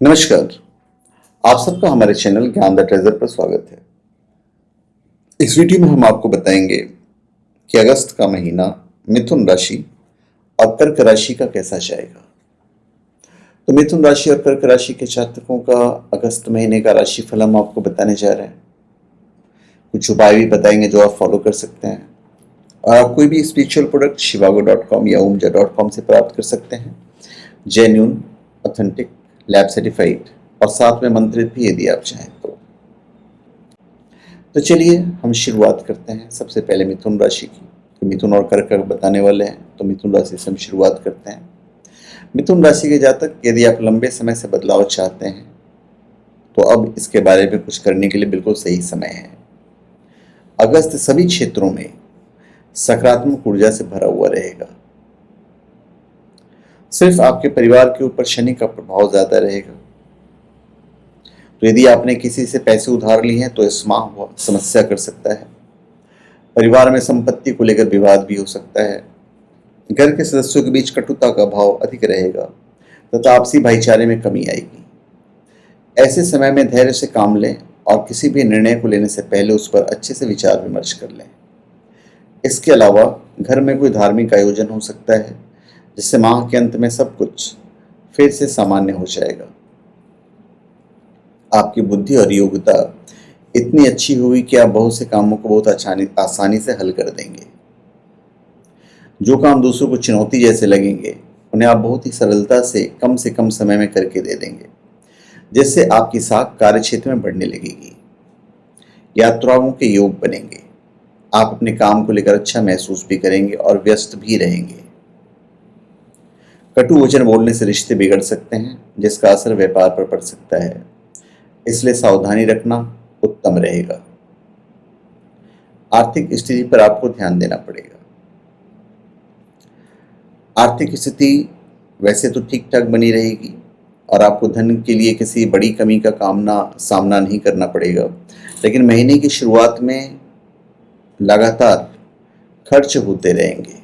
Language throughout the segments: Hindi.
नमस्कार। आप सबका हमारे चैनल ज्ञान द ट्रेजर पर स्वागत है। इस वीडियो में हम आपको बताएंगे कि अगस्त का महीना मिथुन राशि और कर्क राशि का कैसा जाएगा। तो मिथुन राशि और कर्क राशि के जातकों का अगस्त महीने का राशिफल हम आपको बताने जा रहे हैं। कुछ उपाय भी बताएंगे जो आप फॉलो कर सकते हैं। और आप कोई भी स्पिरिचुअल प्रोडक्ट shivago.com या omja.com से प्राप्त कर सकते हैं। जेन्युइन, ऑथेंटिक, लैब सर्टिफाइड और साथ में मंत्रित भी यदि आप चाहें तो चलिए हम शुरुआत करते हैं। सबसे पहले मिथुन राशि की। तो मिथुन और कर्क बताने वाले हैं, तो मिथुन राशि से हम शुरुआत करते हैं। मिथुन राशि के जातक, यदि आप लंबे समय से बदलाव चाहते हैं तो अब इसके बारे में कुछ करने के लिए बिल्कुल सही समय है। अगस्त सभी क्षेत्रों में सकारात्मक ऊर्जा से भरा हुआ रहेगा। सिर्फ आपके परिवार के ऊपर शनि का प्रभाव ज्यादा रहेगा। तो यदि आपने किसी से पैसे उधार लिए हैं तो इस माह समस्या कर सकता है। परिवार में संपत्ति को लेकर विवाद भी हो सकता है। घर के सदस्यों के बीच कटुता का भाव अधिक रहेगा तथा आपसी भाईचारे में कमी आएगी। ऐसे समय में धैर्य से काम लें और किसी भी निर्णय को लेने से पहले उस पर अच्छे से विचार विमर्श कर लें। इसके अलावा घर में कोई धार्मिक आयोजन हो सकता है जिससे माह के अंत में सब कुछ फिर से सामान्य हो जाएगा। आपकी बुद्धि और योग्यता इतनी अच्छी होगी कि आप बहुत से कामों को बहुत आसानी से हल कर देंगे। जो काम दूसरों को चुनौती जैसे लगेंगे उन्हें आप बहुत ही सरलता से कम समय में करके दे देंगे, जिससे आपकी साख कार्य क्षेत्र में बढ़ने लगेगी। यात्राओं के योग बनेंगे। आप अपने काम को लेकर अच्छा महसूस भी करेंगे और व्यस्त भी रहेंगे। कटु वचन बोलने से रिश्ते बिगड़ सकते हैं, जिसका असर व्यापार पर पड़ सकता है, इसलिए सावधानी रखना उत्तम रहेगा। आर्थिक स्थिति पर आपको ध्यान देना पड़ेगा। आर्थिक स्थिति वैसे तो ठीक ठाक बनी रहेगी और आपको धन के लिए किसी बड़ी कमी का सामना नहीं करना पड़ेगा, लेकिन महीने की शुरुआत में लगातार खर्च होते रहेंगे।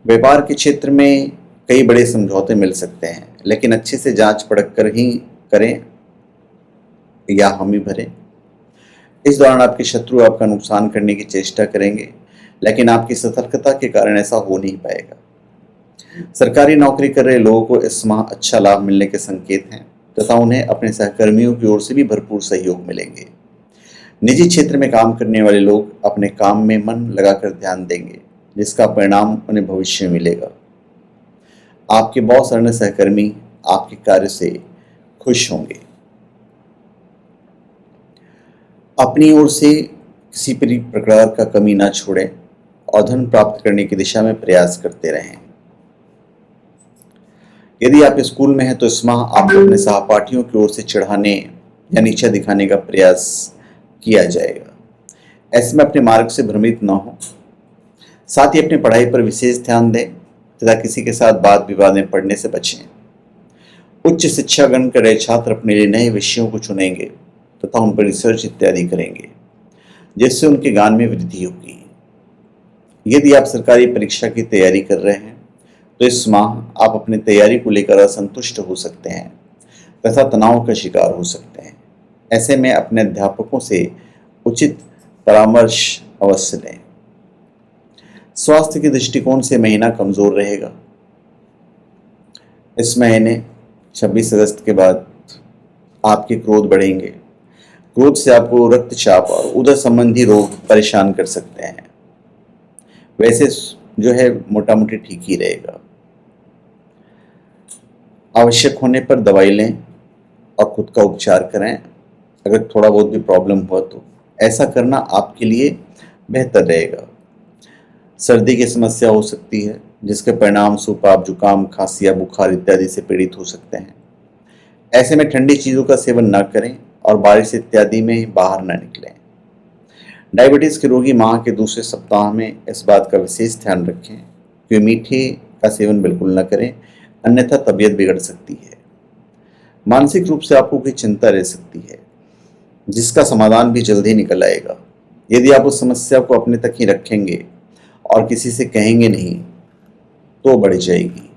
व्यापार के क्षेत्र में कई बड़े समझौते मिल सकते हैं, लेकिन अच्छे से जांच परख कर ही करें या हामी भरें। इस दौरान आपके शत्रु आपका नुकसान करने की चेष्टा करेंगे, लेकिन आपकी सतर्कता के कारण ऐसा हो नहीं पाएगा। सरकारी नौकरी कर रहे लोगों को इस माह अच्छा लाभ मिलने के संकेत हैं तथा उन्हें अपने सहकर्मियों की ओर से भी भरपूर सहयोग मिलेंगे। निजी क्षेत्र में काम करने वाले लोग अपने काम में मन लगाकर ध्यान देंगे, जिसका परिणाम उन्हें भविष्य में मिलेगा। आपके बॉस और अन्य सहकर्मी आपके कार्य से खुश होंगे। अपनी ओर से किसी भी प्रकार का कमी ना छोड़ें और धन प्राप्त करने की दिशा में प्रयास करते रहें। यदि आप स्कूल में हैं तो इस माह आपको अपने सहपाठियों की ओर से चिढ़ाने या नीचा दिखाने का प्रयास किया जाएगा। ऐसे में अपने मार्ग से भ्रमित न हो। साथ ही अपनी पढ़ाई पर विशेष ध्यान दें तथा किसी के साथ वाद विवाद में पड़ने से बचें। उच्च शिक्षा ग्रहण कर रहे छात्र अपने लिए नए विषयों को चुनेंगे तथा उन पर रिसर्च इत्यादि करेंगे, जिससे उनके ज्ञान में वृद्धि होगी। यदि आप सरकारी परीक्षा की तैयारी कर रहे हैं तो इस माह आप अपनी तैयारी को लेकर असंतुष्ट हो सकते हैं तथा तनाव का शिकार हो सकते हैं। ऐसे में अपने अध्यापकों से उचित परामर्श अवश्य लें। स्वास्थ्य के दृष्टिकोण से महीना कमजोर रहेगा। इस महीने 26 अगस्त के बाद आपके क्रोध बढ़ेंगे। क्रोध से आपको रक्तचाप और उदर संबंधी रोग परेशान कर सकते हैं। वैसे जो है मोटा मोटी ठीक ही रहेगा। आवश्यक होने पर दवाई लें और खुद का उपचार करें। अगर थोड़ा बहुत भी प्रॉब्लम हुआ तो ऐसा करना आपके लिए बेहतर रहेगा। सर्दी की समस्या हो सकती है, जिसके परिणाम स्वरूप आप जुकाम, खांसी या बुखार इत्यादि से पीड़ित हो सकते हैं। ऐसे में ठंडी चीज़ों का सेवन न करें और बारिश इत्यादि में बाहर न निकलें। डायबिटीज़ के रोगी माह के दूसरे सप्ताह में इस बात का विशेष ध्यान रखें कि मीठे का सेवन बिल्कुल न करें, अन्यथा तबीयत बिगड़ सकती है। मानसिक रूप से आपको कोई चिंता रह सकती है, जिसका समाधान भी जल्द ही निकल आएगा। यदि आप उस समस्या को अपने तक ही रखेंगे और किसी से कहेंगे नहीं तो बढ़ जाएगी।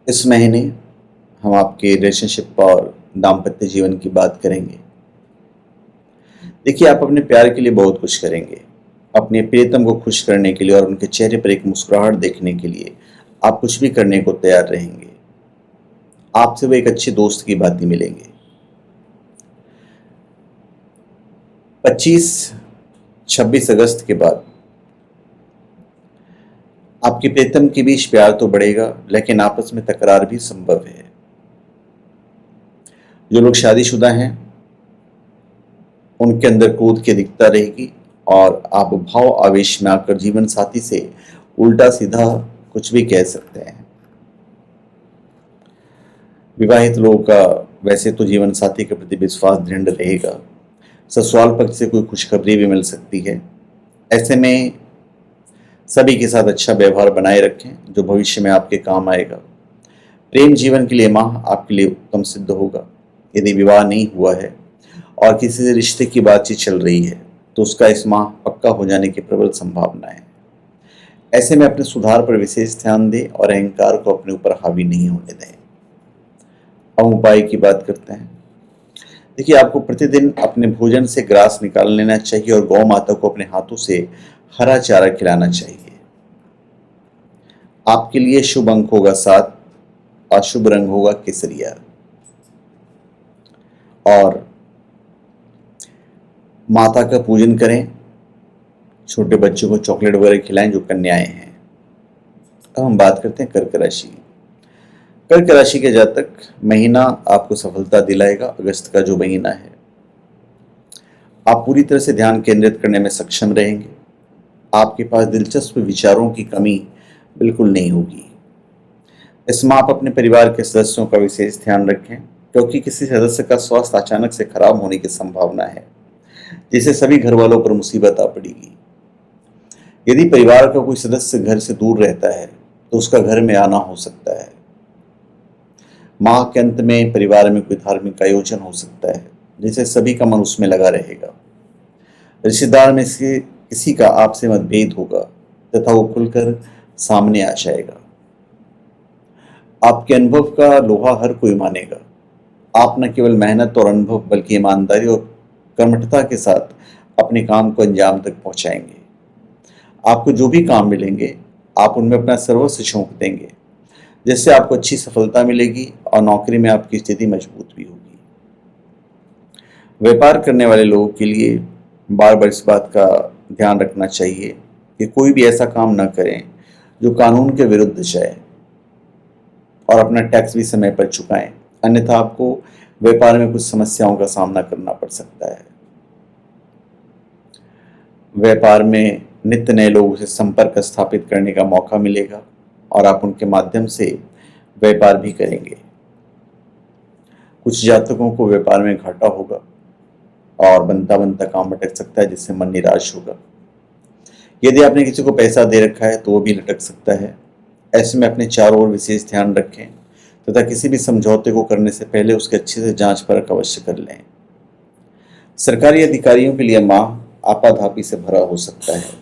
इस महीने हम आपके रिलेशनशिप और दाम्पत्य जीवन की बात करेंगे। देखिए, आप अपने प्यार के लिए बहुत कुछ करेंगे। अपने प्रियतम को खुश करने के लिए और उनके चेहरे पर एक मुस्कुराहट देखने के लिए आप कुछ भी करने को तैयार रहेंगे। आपसे वो एक अच्छे दोस्त की भांति मिलेंगे। 25-26 अगस्त के बाद आपके प्रीतम के बीच प्यार तो बढ़ेगा, लेकिन आपस में तकरार भी संभव है। जो लोग शादीशुदा हैं उनके अंदर क्रोध की अधिकता रहेगी और आप भाव आवेश में आकर जीवन साथी से उल्टा सीधा कुछ भी कह सकते हैं। विवाहित लोगों का वैसे तो जीवन साथी के प्रति विश्वास दृढ़ रहेगा। ससुराल पक्ष से कोई खुशखबरी भी मिल सकती है। ऐसे में सभी के साथ अच्छा व्यवहार बनाए रखें जो भविष्य में आपके काम आएगा। प्रेम जीवन के लिए माह आपके लिए उत्तम सिद्ध होगा। यदि विवाह नहीं हुआ है और किसी से रिश्ते की बातचीत चल रही है तो उसका इस माह पक्का हो जाने की प्रबल संभावना है। ऐसे में अपने सुधार पर विशेष ध्यान दें और अहंकार को अपने ऊपर हावी नहीं होने दें। अब उपाय की बात करते हैं। देखिए, आपको प्रतिदिन अपने भोजन से ग्रास निकाल लेना चाहिए और गौ माता को अपने हाथों से हरा चारा खिलाना चाहिए। आपके लिए शुभ अंक होगा 7, अशुभ रंग होगा केसरिया। और माता का पूजन करें, छोटे बच्चों को चॉकलेट वगैरह खिलाएं जो कन्याएं हैं। अब हम बात करते हैं कर्क राशि। कर्क राशि के जातक, महीना आपको सफलता दिलाएगा। अगस्त का जो महीना है, आप पूरी तरह से ध्यान केंद्रित करने में सक्षम रहेंगे। आपके पास दिलचस्प विचारों की कमी बिल्कुल नहीं होगी। इसमें आप अपने परिवार के सदस्यों का विशेष ध्यान रखें, क्योंकि किसी सदस्य का स्वास्थ्य अचानक से खराब होने की संभावना है, जिससे सभी घर वालों पर मुसीबत आ पड़ेगी। यदि परिवार का कोई सदस्य घर से दूर रहता है तो उसका घर में आना हो सकता है। माह के अंत में परिवार में कोई धार्मिक आयोजन हो सकता है, जिससे सभी का मन उसमें लगा रहेगा। रिश्तेदार में से किसी का आपसे मतभेद होगा तथा वो खुलकर सामने आ जाएगा। आपके अनुभव का लोहा हर कोई मानेगा। आप न केवल मेहनत और अनुभव बल्कि ईमानदारी और कर्मठता के साथ अपने काम को अंजाम तक पहुंचाएंगे। आपको जो भी काम मिलेंगे आप उनमें अपना सर्वस्व झोंक देंगे, जिससे आपको अच्छी सफलता मिलेगी और नौकरी में आपकी स्थिति मजबूत भी होगी। व्यापार करने वाले लोगों के लिए बार बार इस बात का ध्यान रखना चाहिए कि कोई भी ऐसा काम न करें जो कानून के विरुद्ध जाए, और अपना टैक्स भी समय पर चुकाएं, अन्यथा आपको व्यापार में कुछ समस्याओं का सामना करना पड़ सकता है। व्यापार में नित्य नए लोगों से संपर्क स्थापित करने का मौका मिलेगा और आप उनके माध्यम से व्यापार भी करेंगे। कुछ जातकों को व्यापार में घाटा होगा और बनता बनता काम अटक सकता है, जिससे मन निराश होगा। यदि आपने किसी को पैसा दे रखा है तो वो भी लटक सकता है। ऐसे में अपने चारों ओर विशेष ध्यान रखें तथा किसी भी समझौते को करने से पहले उसके अच्छे से जांच परख अवश्य कर लें। सरकारी अधिकारियों के लिए माह आपाधापी से भरा हो सकता है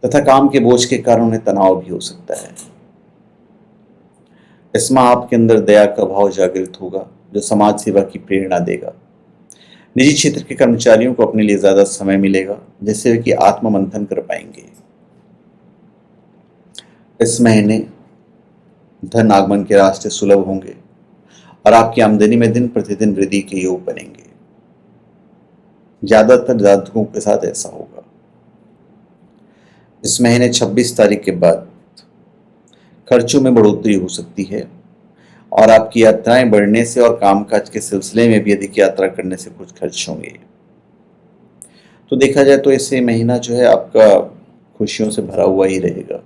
तथा काम के बोझ के कारण उन्हें तनाव भी हो सकता है। इस माह आपके अंदर दया का भाव जागृत होगा, जो समाज सेवा की प्रेरणा देगा। निजी क्षेत्र के कर्मचारियों को अपने लिए ज्यादा समय मिलेगा, जिससे वे कि आत्म मंथन कर पाएंगे। इस महीने धन आगमन के रास्ते सुलभ होंगे और आपकी आमदनी में दिन प्रतिदिन वृद्धि के योग बनेंगे। ज्यादातर जातकों के साथ ऐसा होगा। इस महीने 26 तारीख के बाद खर्चों में बढ़ोतरी हो सकती है और आपकी यात्राएं बढ़ने से और कामकाज के सिलसिले में भी अधिक यात्रा करने से कुछ खर्च होंगे। तो देखा जाए तो ऐसे महीना जो है आपका खुशियों से भरा हुआ ही रहेगा।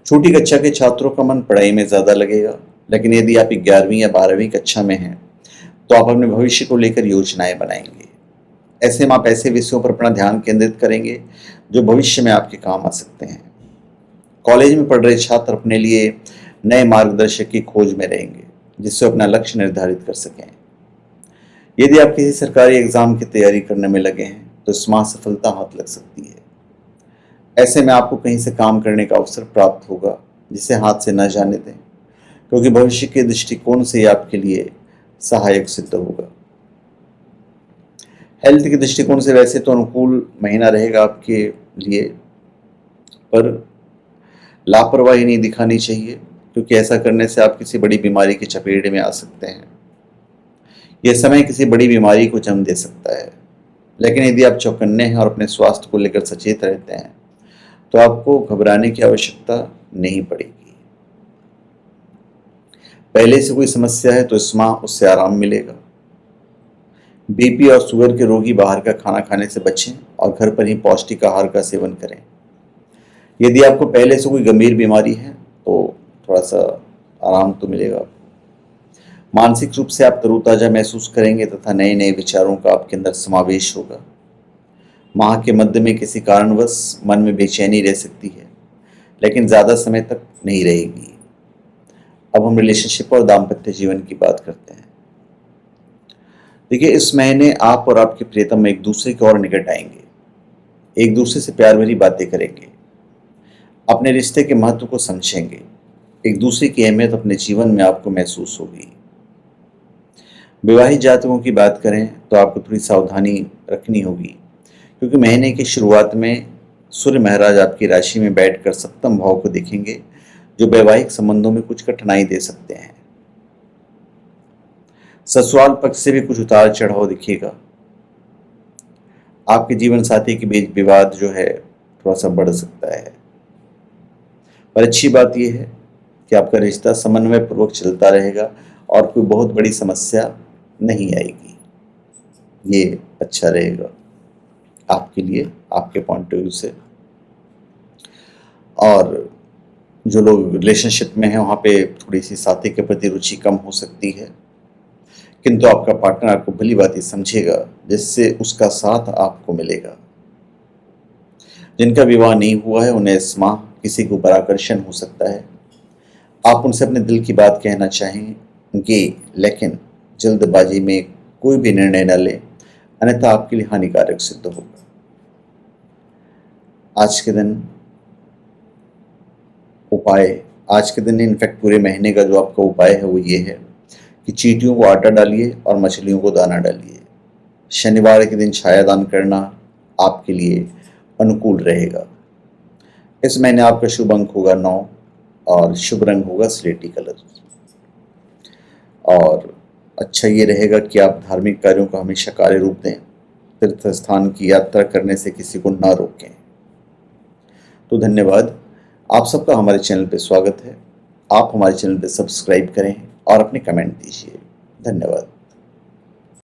छोटी कक्षा के छात्रों का मन पढ़ाई में ज्यादा लगेगा, लेकिन यदि आप 11वीं या 12वीं कक्षा में हैं तो आप अपने भविष्य को लेकर योजनाएं बनाएंगे। ऐसे में आप ऐसे विषयों पर अपना ध्यान केंद्रित करेंगे जो भविष्य में आपके काम आ सकते हैं। कॉलेज में पढ़ रहे छात्र अपने लिए नए मार्गदर्शक की खोज में रहेंगे, जिससे अपना लक्ष्य निर्धारित कर सकें। यदि आप किसी सरकारी एग्जाम की तैयारी करने में लगे हैं तो इस माह सफलता हाथ लग सकती है। ऐसे में आपको कहीं से काम करने का अवसर प्राप्त होगा, जिसे हाथ से न जाने दें, क्योंकि भविष्य के दृष्टिकोण से ये आपके लिए सहायक सिद्ध होगा। हेल्थ के दृष्टिकोण से वैसे तो अनुकूल महीना रहेगा आपके लिए, पर लापरवाही नहीं दिखानी चाहिए, क्योंकि ऐसा करने से आप किसी बड़ी बीमारी की चपेट में आ सकते हैं। यह समय किसी बड़ी बीमारी को जन्म दे सकता है। लेकिन यदि आप चौकन्ने हैं और अपने स्वास्थ्य को लेकर सचेत रहते हैं तो आपको घबराने की आवश्यकता नहीं पड़ेगी। पहले से कोई समस्या है तो इस माह उससे आराम मिलेगा। बीपी और शुगर के रोगी बाहर का खाना खाने से बचें और घर पर ही पौष्टिक आहार का सेवन करें। यदि आपको पहले से कोई गंभीर बीमारी है तो थोड़ा सा आराम तो मिलेगा। मानसिक रूप से आप तरोताजा महसूस करेंगे तथा नए नए विचारों का आपके अंदर समावेश होगा। माह के मध्य में किसी कारणवश मन में बेचैनी रह सकती है, लेकिन ज़्यादा समय तक नहीं रहेगी। अब हम रिलेशनशिप और दाम्पत्य जीवन की बात करते हैं। देखिए, इस महीने आप और आपके प्रियतम एक दूसरे के और निकट आएंगे, एक दूसरे से प्यार भरी बातें करेंगे, अपने रिश्ते के महत्व को समझेंगे, एक दूसरे की अहमियत अपने जीवन में आपको महसूस होगी। विवाहित जातकों की बात करें तो आपको थोड़ी सावधानी रखनी होगी, क्योंकि महीने की शुरुआत में सूर्य महाराज आपकी राशि में बैठकर सप्तम भाव को देखेंगे, जो वैवाहिक संबंधों में कुछ कठिनाई दे सकते हैं। ससुराल पक्ष से भी कुछ उतार चढ़ाव दिखेगा। आपके जीवन साथी के बीच विवाद जो है थोड़ा सा बढ़ सकता है, पर अच्छी बात यह है कि आपका रिश्ता समन्वय पूर्वक चलता रहेगा और कोई बहुत बड़ी समस्या नहीं आएगी। ये अच्छा रहेगा आपके लिए, आपके पॉइंट ऑफ व्यू से। और जो लोग रिलेशनशिप में हैं वहाँ पे थोड़ी सी साथी के प्रति रुचि कम हो सकती है, किंतु आपका पार्टनर आपको भली बात समझेगा, जिससे उसका साथ आपको मिलेगा। जिनका विवाह नहीं हुआ है उन्हें इस माह किसी के ऊपर आकर्षण हो सकता है। आप उनसे अपने दिल की बात कहना चाहेंगे, लेकिन जल्दबाजी में कोई भी निर्णय न लें, अन्यथा आपके लिए हानिकारक सिद्ध होगा। आज के दिन इनफैक्ट पूरे महीने का जो आपका उपाय है वो ये है कि चींटियों को आटा डालिए और मछलियों को दाना डालिए। शनिवार के दिन छाया दान करना आपके लिए अनुकूल रहेगा। इस महीने आपका शुभ अंक होगा 9 और शुभ रंग होगा स्लेटी कलर। और अच्छा ये रहेगा कि आप धार्मिक कार्यों को हमेशा कार्य रूप दें। तीर्थ स्थान की यात्रा करने से किसी को ना रोकें। तो धन्यवाद। आप सबका हमारे चैनल पे स्वागत है। आप हमारे चैनल पे सब्सक्राइब करें और अपने कमेंट दीजिए। धन्यवाद।